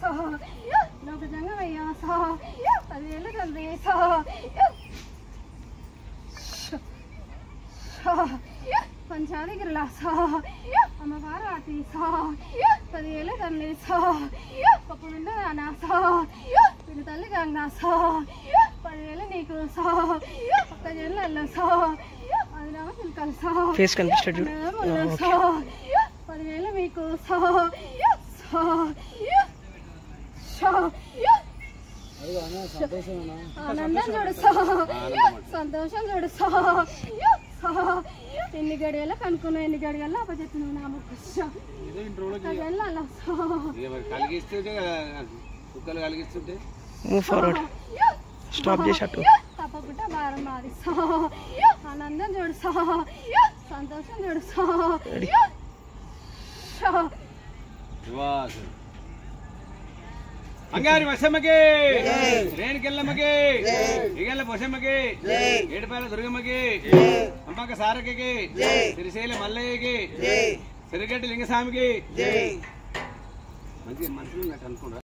So లోక జంగమయ్యా so 10,000 తండ్రి so పంచాదిగిరిలా so అమ్మ పార్వతి సో 10,000 తండ్రి సో పప్పు విండు నాన్న సో పిల్లి తల్లి గంగా సో 10,000 నీకు సో ఒక్క జల్లు సో అది రామ చిలుకలు సో ఫేస్ కనిపిస్తాడు 10,000 మీకు సో ఆనందం చూడు సో సంతోషం చూడు సో ఎన్ని గడియల కనుక్కున్నావు ఎన్ని గడియల్లో అప్పచెప్తున్నావు నా ముక్కు తప్పకుండా భారం మాది సో ఆనందం చూడు సో సంతోషం చూడు సో అంగారి వశమ్మకి రేణుకెళ్ళమ్మకి ఇగళ్ళ పొషమ్మకి ఏడుపాయల దుర్గమ్మకి అమ్మక సారకి సిరిశైల మల్లయ్యకి సిరిగడ్డి లింగస్వామికి మంచి మనుషులు ఉన్నట్టు అనుకున్నా.